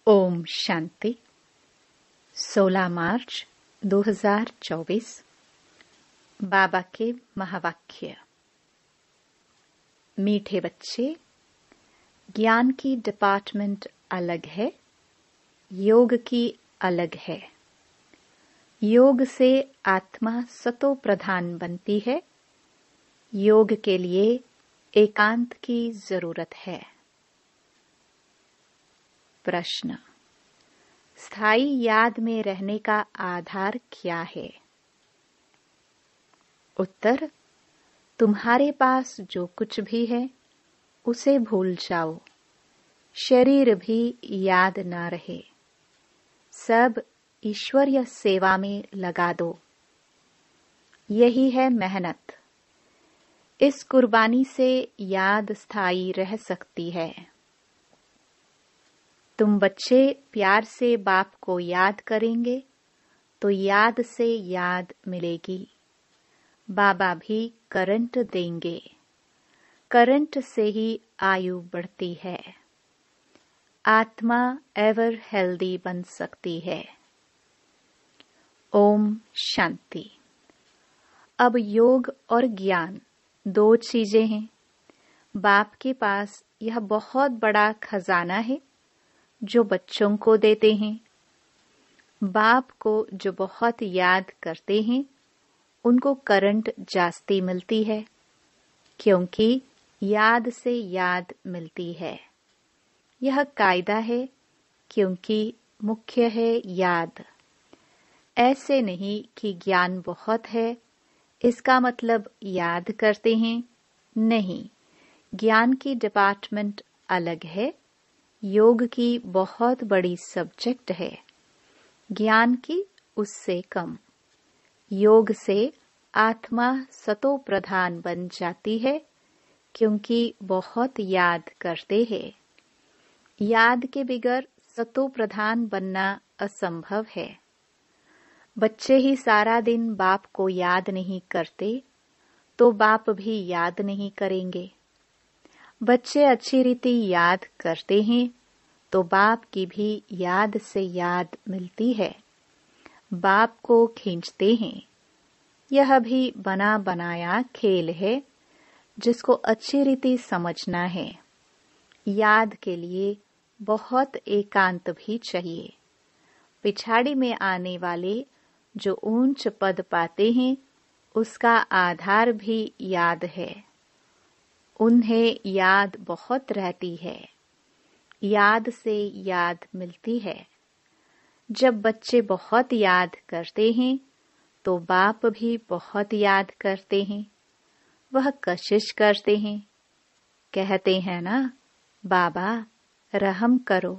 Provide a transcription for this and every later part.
ओम शांति। 16 मार्च 2024। बाबा के महावाक्य। मीठे बच्चे, ज्ञान की डिपार्टमेंट अलग है, योग की अलग है। योग से आत्मा सतो प्रधान बनती है। योग के लिए एकांत की जरूरत है। प्रश्न: स्थायी याद में रहने का आधार क्या है? उत्तर: तुम्हारे पास जो कुछ भी है उसे भूल जाओ। शरीर भी याद ना रहे। सब ईश्वरीय सेवा में लगा दो। यही है मेहनत। इस कुर्बानी से याद स्थायी रह सकती है। तुम बच्चे प्यार से बाप को याद करेंगे तो याद से याद मिलेगी। बाबा भी करंट देंगे। करंट से ही आयु बढ़ती है। आत्मा एवर हेल्दी बन सकती है। ओम शांति। अब योग और ज्ञान दो चीजें हैं। बाप के पास यह बहुत बड़ा खजाना है जो बच्चों को देते हैं। बाप को जो बहुत याद करते हैं उनको करंट जास्ती मिलती है, क्योंकि याद से याद मिलती है। यह कायदा है, क्योंकि मुख्य है याद। ऐसे नहीं कि ज्ञान बहुत है इसका मतलब याद करते हैं। नहीं, ज्ञान की डिपार्टमेंट अलग है। योग की बहुत बड़ी सब्जेक्ट है, ज्ञान की उससे कम। योग से आत्मा सतो प्रधान बन जाती है, क्योंकि बहुत याद करते हैं। याद के बगैर सतो प्रधान बनना असंभव है। बच्चे ही सारा दिन बाप को याद नहीं करते तो बाप भी याद नहीं करेंगे। बच्चे अच्छी रीति याद करते हैं तो बाप की भी याद से याद मिलती है। बाप को खींचते हैं। यह भी बना बनाया खेल है जिसको अच्छी रीति समझना है। याद के लिए बहुत एकांत भी चाहिए। पिछाड़ी में आने वाले जो ऊंच पद पाते हैं उसका आधार भी याद है। उन्हें याद बहुत रहती है। याद से याद मिलती है। जब बच्चे बहुत याद करते हैं तो बाप भी बहुत याद करते हैं। वह कशिश करते हैं। कहते हैं ना, बाबा रहम करो,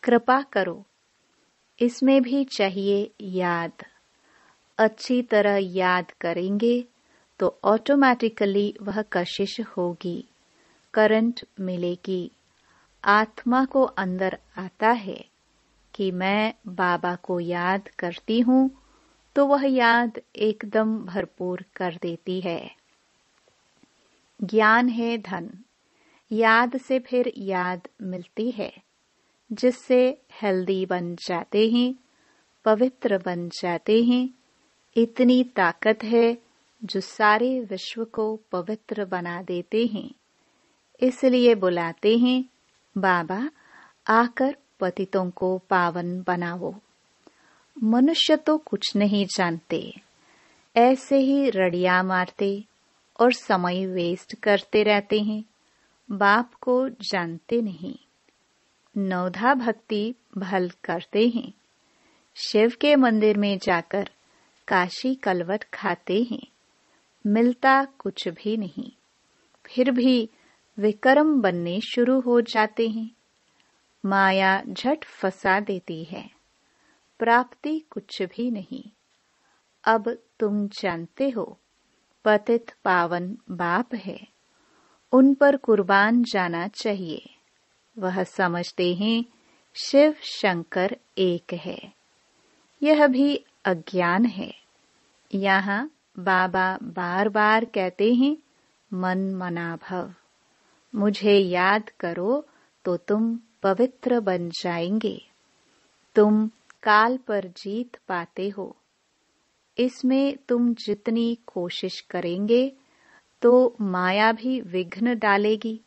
कृपा करो। इसमें भी चाहिए याद। अच्छी तरह याद करेंगे तो ऑटोमेटिकली वह कशिश होगी, करंट मिलेगी। आत्मा को अंदर आता है कि मैं बाबा को याद करती हूँ, तो वह याद एकदम भरपूर कर देती है। ज्ञान है धन। याद से फिर याद मिलती है, जिससे हेल्दी बन जाते हैं, पवित्र बन जाते हैं। इतनी ताकत है जो सारे विश्व को पवित्र बना देते हैं। इसलिए बुलाते हैं, बाबा आकर पतितों को पावन बनाओ। मनुष्य तो कुछ नहीं जानते, ऐसे ही रड़ियां मारते और समय वेस्ट करते रहते हैं। बाप को जानते नहीं। नवधा भक्ति भल करते हैं। शिव के मंदिर में जाकर काशी कलवट खाते हैं। मिलता कुछ भी नहीं। फिर भी विक्रम बनने शुरू हो जाते हैं। माया झट फंसा देती है। प्राप्ति कुछ भी नहीं। अब तुम जानते हो, पतित पावन बाप है। उन पर कुर्बान जाना चाहिए। वह समझते हैं शिव शंकर एक है। यह भी अज्ञान है। यहाँ बाबा बार बार कहते हैं, मन मना भव। मुझे याद करो तो तुम पवित्र बन जाएंगे। तुम काल पर जीत पाते हो। इसमें तुम जितनी कोशिश करेंगे तो माया भी विघ्न डालेगी,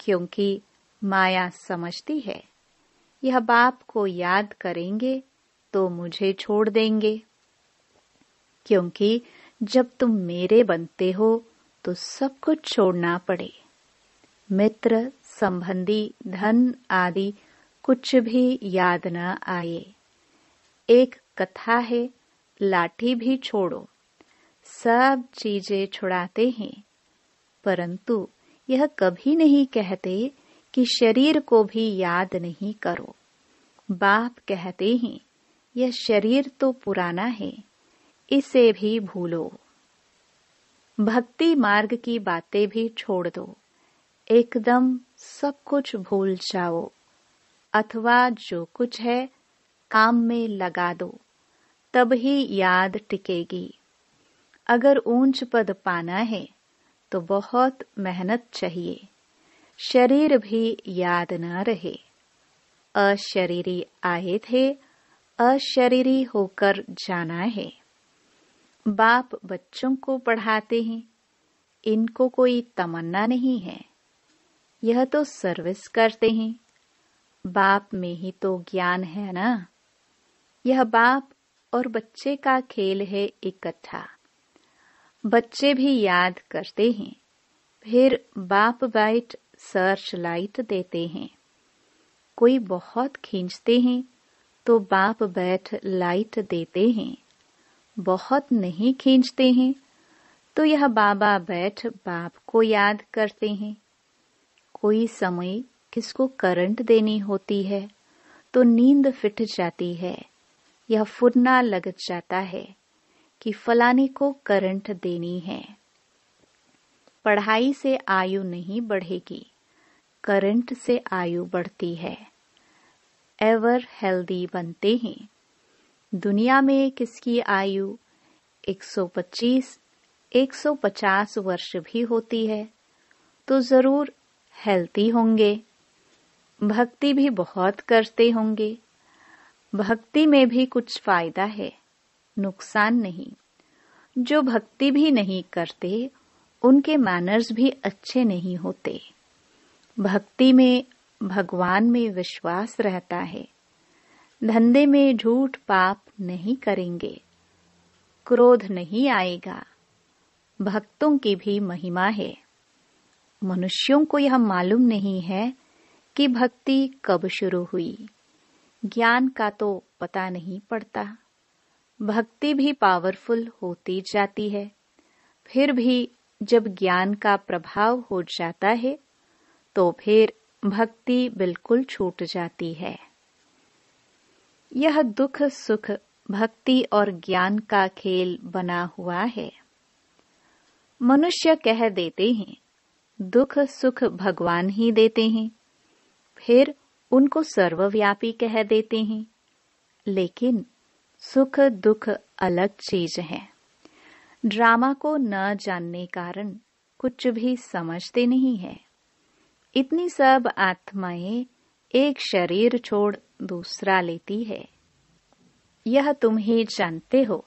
क्योंकि माया समझती है यह बाप को याद करेंगे तो मुझे छोड़ देंगे, क्योंकि जब तुम मेरे बनते हो तो सब कुछ छोड़ना पड़े। मित्र संबंधी धन आदि कुछ भी याद न आए। एक कथा है, लाठी भी छोड़ो, सब चीजें छुड़ाते हैं, परंतु यह कभी नहीं कहते कि शरीर को भी याद नहीं करो। बाप कहते हैं यह शरीर तो पुराना है, इसे भी भूलो। भक्ति मार्ग की बातें भी छोड़ दो, एकदम सब कुछ भूल जाओ, अथवा जो कुछ है काम में लगा दो, तब ही याद टिकेगी। अगर ऊंच पद पाना है तो बहुत मेहनत चाहिए, शरीर भी याद न रहे। अशरीरी आए थे, अशरीरी होकर जाना है। बाप बच्चों को पढ़ाते हैं, इनको कोई तमन्ना नहीं है, यह तो सर्विस करते हैं। बाप में ही तो ज्ञान है ना। यह बाप और बच्चे का खेल है इकट्ठा। बच्चे भी याद करते हैं, फिर बाप बाइट सर्च लाइट देते हैं। कोई बहुत खींचते हैं तो बाप बैठ लाइट देते हैं, बहुत नहीं खींचते हैं तो यह बाबा बैठ बाप को याद करते हैं। कोई समय किसको करंट देनी होती है तो नींद फिट जाती है, यह फुरना लग जाता है कि फलाने को करंट देनी है। पढ़ाई से आयु नहीं बढ़ेगी, करंट से आयु बढ़ती है। एवर हेल्दी बनते हैं। दुनिया में किसकी आयु 125, 150 वर्ष भी होती है तो जरूर हेल्दी होंगे। भक्ति भी बहुत करते होंगे। भक्ति में भी कुछ फायदा है, नुकसान नहीं। जो भक्ति भी नहीं करते उनके मैनर्स भी अच्छे नहीं होते। भक्ति में भगवान में विश्वास रहता है। धंधे में झूठ पाप नहीं करेंगे, क्रोध नहीं आएगा। भक्तों की भी महिमा है। मनुष्यों को यह मालूम नहीं है कि भक्ति कब शुरू हुई। ज्ञान का तो पता नहीं पड़ता। भक्ति भी पावरफुल होती जाती है, फिर भी जब ज्ञान का प्रभाव हो जाता है तो फिर भक्ति बिल्कुल छूट जाती है। यह दुख सुख भक्ति और ज्ञान का खेल बना हुआ है। मनुष्य कह देते हैं दुख सुख भगवान ही देते हैं, फिर उनको सर्वव्यापी कह देते हैं। लेकिन सुख दुख अलग चीज है। ड्रामा को न जानने कारण कुछ भी समझते नहीं है। इतनी सब आत्माएं एक शरीर छोड़ दूसरा लेती है। यह तुम ही जानते हो।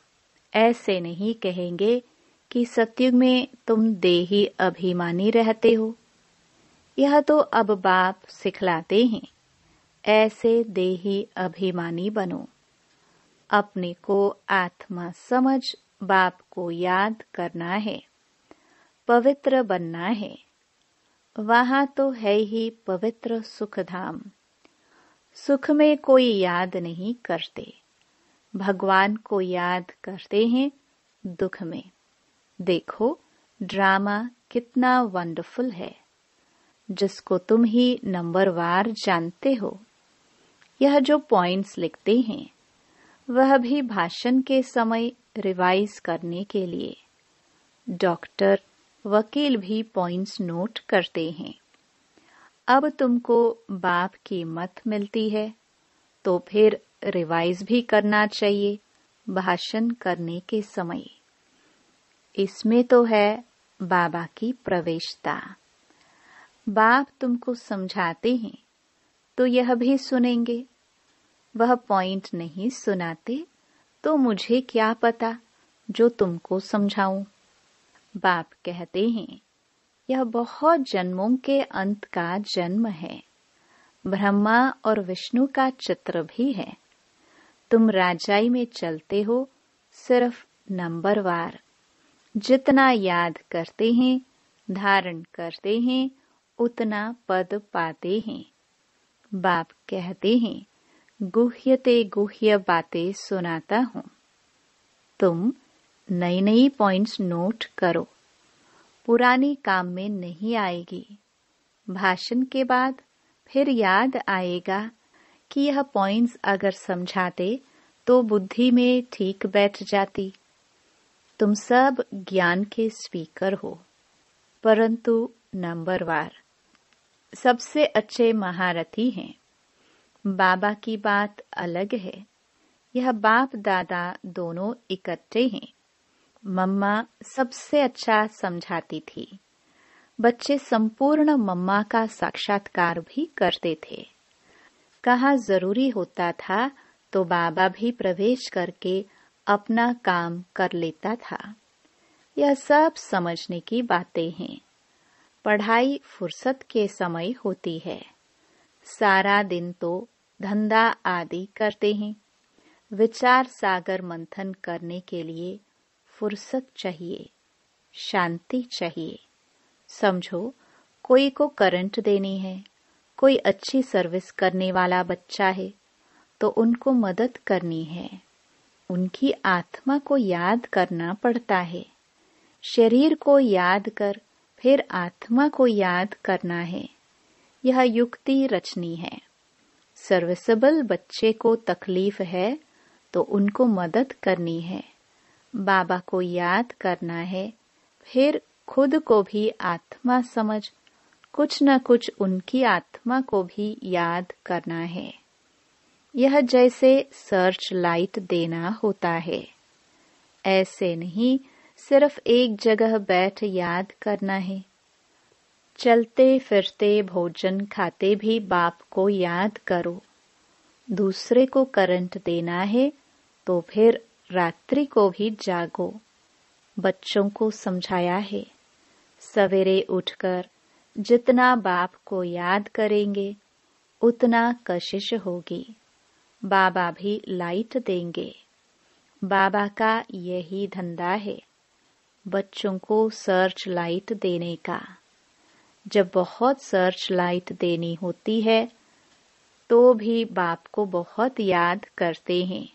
ऐसे नहीं कहेंगे कि सतयुग में तुम देही अभिमानी रहते हो। यह तो अब बाप सिखलाते हैं, ऐसे देही अभिमानी बनो। अपने को आत्मा समझ बाप को याद करना है, पवित्र बनना है। वहां तो है ही पवित्र सुख धाम। सुख में कोई याद नहीं करते, भगवान को याद करते हैं दुख में। देखो ड्रामा कितना वंडरफुल है, जिसको तुम ही नंबरवार जानते हो। यह जो पॉइंट्स लिखते हैं वह भी भाषण के समय रिवाइज करने के लिए। डॉक्टर वकील भी पॉइंट्स नोट करते हैं। अब तुमको बाप की मत मिलती है तो फिर रिवाइज भी करना चाहिए भाषण करने के समय। इसमें तो है बाबा की प्रवेशता। बाप तुमको समझाते हैं तो यह भी सुनेंगे। वह पॉइंट नहीं सुनाते तो मुझे क्या पता जो तुमको समझाऊं। बाप कहते हैं, यह बहुत जन्मों के अंत का जन्म है। ब्रह्मा और विष्णु का चित्र भी है। तुम राजाई में चलते हो सिर्फ नंबरवार। जितना याद करते हैं, धारण करते हैं, उतना पद पाते हैं। बाप कहते हैं, गुह्यते गुह्य बातें सुनाता हूँ। तुम नई नई पॉइंट्स नोट करो, पुरानी काम में नहीं आएगी। भाषण के बाद फिर याद आएगा कि यह पॉइंट्स अगर समझाते तो बुद्धि में ठीक बैठ जाती। तुम सब ज्ञान के स्पीकर हो, परंतु नंबरवार। सबसे अच्छे महारथी हैं। बाबा की बात अलग है। यह बाप दादा दोनों इकट्ठे हैं। मम्मा सबसे अच्छा समझाती थी। बच्चे संपूर्ण मम्मा का साक्षात्कार भी करते थे। कहाँ जरूरी होता था तो बाबा भी प्रवेश करके अपना काम कर लेता था। यह सब समझने की बातें हैं। पढ़ाई फुर्सत के समय होती है। सारा दिन तो धंधा आदि करते हैं। विचार सागर मंथन करने के लिए फुर्सत चाहिए, शांति चाहिए। समझो, कोई को करंट देनी है, कोई अच्छी सर्विस करने वाला बच्चा है, तो उनको मदद करनी है। उनकी आत्मा को याद करना पड़ता है। शरीर को याद कर फिर आत्मा को याद करना है। यह युक्ति रचनी है। सर्विसेबल बच्चे को तकलीफ है तो उनको मदद करनी है। बाबा को याद करना है, फिर खुद को भी आत्मा समझ कुछ न कुछ उनकी आत्मा को भी याद करना है। यह जैसे सर्च लाइट देना होता है। ऐसे नहीं सिर्फ एक जगह बैठ याद करना है। चलते फिरते भोजन खाते भी बाप को याद करो। दूसरे को करंट देना है तो फिर रात्रि को भी जागो। बच्चों को समझाया है, सवेरे उठकर जितना बाप को याद करेंगे उतना कशिश होगी। बाबा भी लाइट देंगे। बाबा का यही धंधा है, बच्चों को सर्च लाइट देने का। जब बहुत सर्च लाइट देनी होती है तो भी बाप को बहुत याद करते हैं,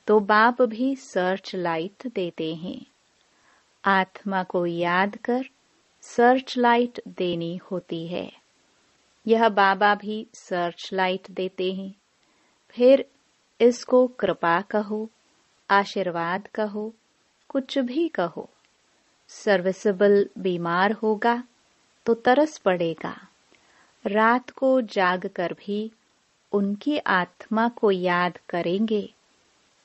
तो बाप भी सर्च लाइट देते हैं। आत्मा को याद कर सर्च लाइट देनी होती है। यह बाबा भी सर्च लाइट देते हैं। फिर इसको कृपा कहो, आशीर्वाद कहो, कुछ भी कहो। सर्विसेबल बीमार होगा तो तरस पड़ेगा। रात को जाग कर भी उनकी आत्मा को याद करेंगे,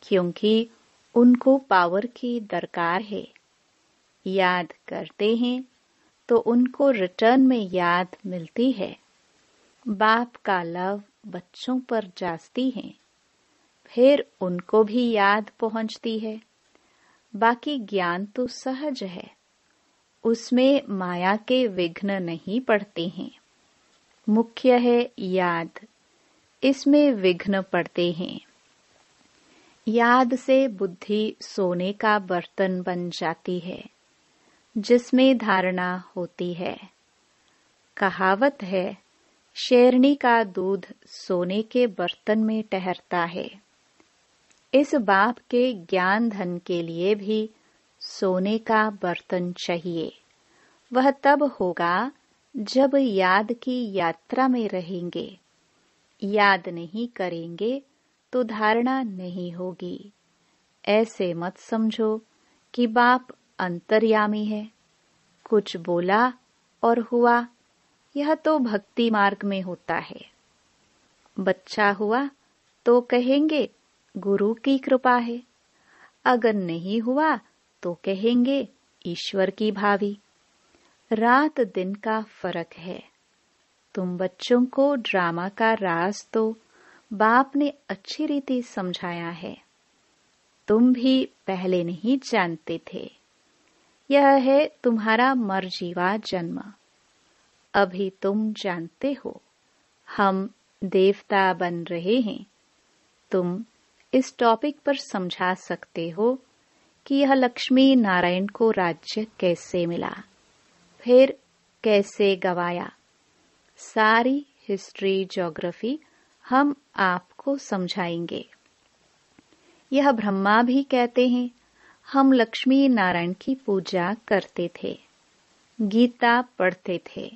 क्योंकि उनको पावर की दरकार है। याद करते हैं तो उनको रिटर्न में याद मिलती है। बाप का लव बच्चों पर जाती है, फिर उनको भी याद पहुंचती है। बाकी ज्ञान तो सहज है, उसमें माया के विघ्न नहीं पड़ते हैं। मुख्य है याद, इसमें विघ्न पड़ते हैं। याद से बुद्धि सोने का बर्तन बन जाती है, जिसमें धारणा होती है। कहावत है, शेरनी का दूध सोने के बर्तन में ठहरता है। इस बाप के ज्ञान धन के लिए भी सोने का बर्तन चाहिए। वह तब होगा जब याद की यात्रा में रहेंगे। याद नहीं करेंगे तो धारणा नहीं होगी। ऐसे मत समझो कि बाप अंतर्यामी है, कुछ बोला और हुआ। यह तो भक्ति मार्ग में होता है। बच्चा हुआ तो कहेंगे गुरु की कृपा है, अगर नहीं हुआ तो कहेंगे ईश्वर की भावी। रात दिन का फर्क है। तुम बच्चों को ड्रामा का राज तो बाप ने अच्छी रीति समझाया है। तुम भी पहले नहीं जानते थे। यह है तुम्हारा मरजीवा जन्म। अभी तुम जानते हो हम देवता बन रहे हैं। तुम इस टॉपिक पर समझा सकते हो कि यह लक्ष्मी नारायण को राज्य कैसे मिला, फिर कैसे गवाया। सारी हिस्ट्री ज्योग्राफी हम आपको समझाएंगे। यह ब्रह्मा भी कहते हैं हम लक्ष्मी नारायण की पूजा करते थे, गीता पढ़ते थे।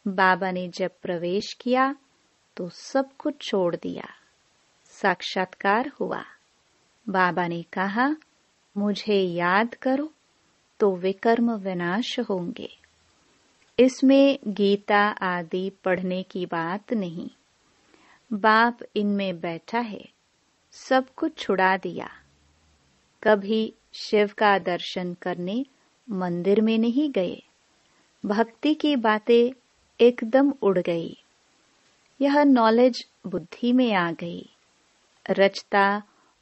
बाबा ने जब प्रवेश किया तो सब कुछ छोड़ दिया। साक्षात्कार हुआ। बाबा ने कहा मुझे याद करो तो विकर्म विनाश होंगे। इसमें गीता आदि पढ़ने की बात नहीं। बाप इनमें बैठा है, सब कुछ छुड़ा दिया। कभी शिव का दर्शन करने मंदिर में नहीं गए। भक्ति की बातें एकदम उड़ गई। यह नॉलेज बुद्धि में आ गई। रचता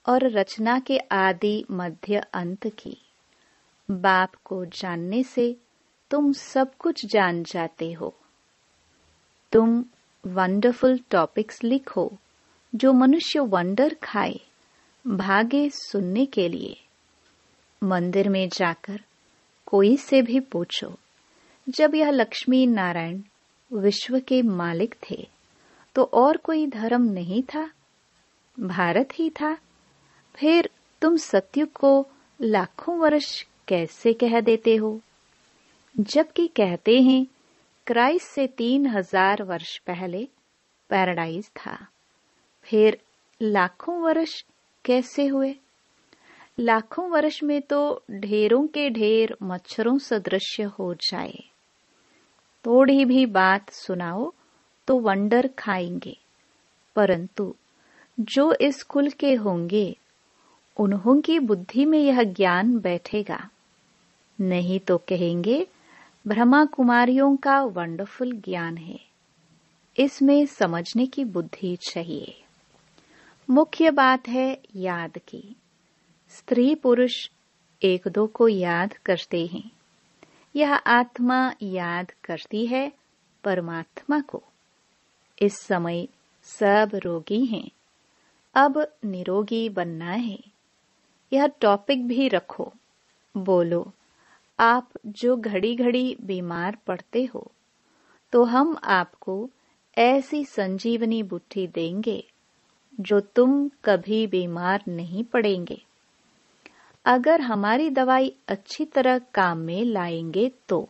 और रचना के आदि मध्य अंत की। बाप को जानने से तुम सब कुछ जान जाते हो। तुम वंडरफुल टॉपिक्स लिखो जो मनुष्य वंडर खाए, भागे सुनने के लिए। मंदिर में जाकर कोई से भी पूछो, जब यह लक्ष्मी नारायण विश्व के मालिक थे तो और कोई धर्म नहीं था, भारत ही था। फिर तुम सत्युग को लाखों वर्ष कैसे कह देते हो, जबकि कहते हैं क्राइस्ट से 3000 वर्ष पहले पैराडाइज था। फिर लाखों वर्ष कैसे हुए? लाखों वर्ष में तो ढेरों के ढेर मच्छरों सदृश हो जाए। थोड़ी भी बात सुनाओ तो वंडर खाएंगे, परंतु जो इस कुल के होंगे उन्हों की बुद्धि में यह ज्ञान बैठेगा। नहीं तो कहेंगे ब्रह्मा कुमारियों का वंडरफुल ज्ञान है, इसमें समझने की बुद्धि चाहिए। मुख्य बात है याद की। स्त्री पुरुष एक दो को याद करते हैं। यह आत्मा याद करती है परमात्मा को। इस समय सब रोगी हैं, अब निरोगी बनना है। यह टॉपिक भी रखो। बोलो आप जो घड़ी घड़ी बीमार पड़ते हो तो हम आपको ऐसी संजीवनी बूटी देंगे जो तुम कभी बीमार नहीं पड़ेंगे। अगर हमारी दवाई अच्छी तरह काम में लाएंगे तो।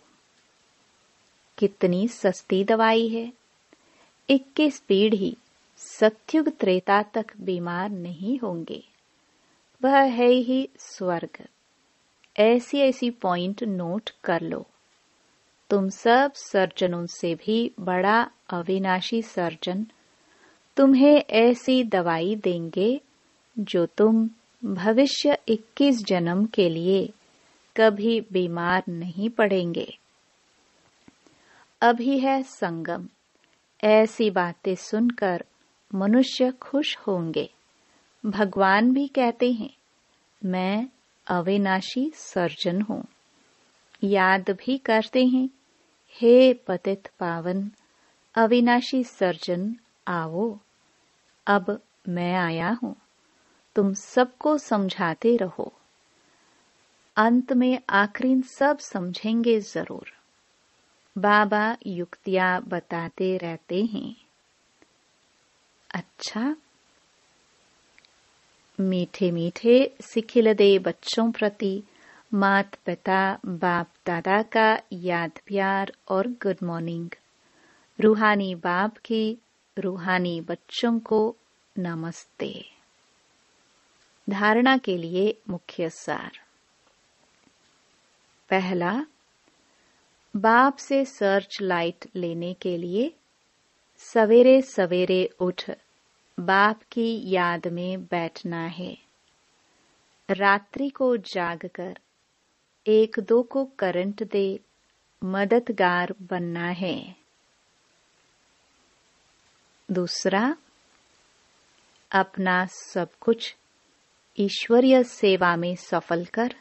कितनी सस्ती दवाई है। 21 पीढ़ी सत्युग त्रेता तक बीमार नहीं होंगे। वह है ही स्वर्ग। ऐसी ऐसी पॉइंट नोट कर लो। तुम सब सर्जनों से भी बड़ा अविनाशी सर्जन तुम्हें ऐसी दवाई देंगे जो तुम भविष्य 21 जन्म के लिए कभी बीमार नहीं पड़ेंगे। अभी है संगम। ऐसी बातें सुनकर मनुष्य खुश होंगे। भगवान भी कहते हैं मैं अविनाशी सर्जन हूँ। याद भी करते हैं हे पतित पावन अविनाशी सर्जन आओ, अब मैं आया हूँ। तुम सबको समझाते रहो। अंत में आखिरी सब समझेंगे जरूर। बाबा युक्तियां बताते रहते हैं। अच्छा, मीठे मीठे सिखिलदे बच्चों प्रति मात पिता बाप दादा का याद प्यार और गुड मॉर्निंग। रूहानी बाप की रूहानी बच्चों को नमस्ते। धारणा के लिए मुख्य सार। पहला, बाप से सर्च लाइट लेने के लिए सवेरे सवेरे उठ बाप की याद में बैठना है। रात्रि को जागकर एक दो को करंट दे मददगार बनना है। दूसरा, अपना सब कुछ ईश्वरीय सेवा में सफल कर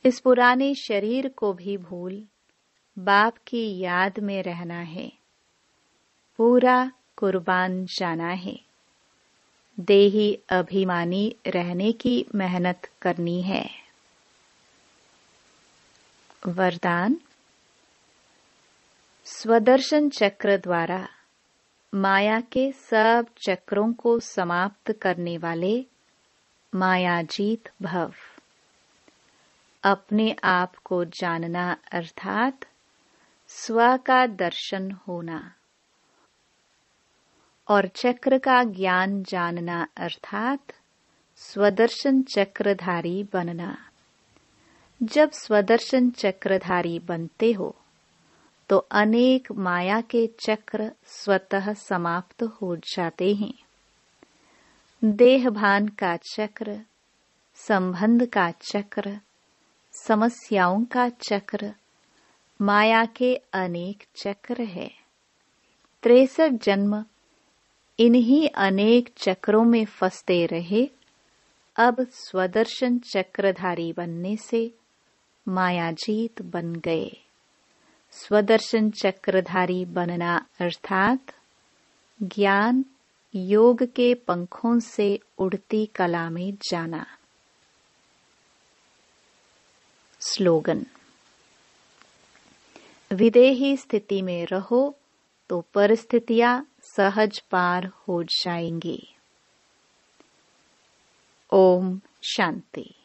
इस पुराने शरीर को भी भूल बाप की याद में रहना है, पूरा कुर्बान जाना है, देही अभिमानी रहने की मेहनत करनी है। वरदान, स्वदर्शन चक्र द्वारा माया के सब चक्रों को समाप्त करने वाले मायाजीत भव। अपने आप को जानना अर्थात स्व का दर्शन होना और चक्र का ज्ञान जानना अर्थात स्वदर्शन चक्रधारी बनना। जब स्वदर्शन चक्रधारी बनते हो तो अनेक माया के चक्र स्वतः समाप्त हो जाते हैं। देहभान का चक्र, संबंध का चक्र, समस्याओं का चक्र, माया के अनेक चक्र है। 63 जन्म इन्हीं अनेक चक्रों में फंसते रहे। अब स्वदर्शन चक्रधारी बनने से मायाजीत बन गए। स्वदर्शन चक्रधारी बनना अर्थात ज्ञान योग के पंखों से उड़ती कला में जाना। स्लोगन, विदेही स्थिति में रहो तो परिस्थितियां सहज पार हो जाएंगी। ओम शांति।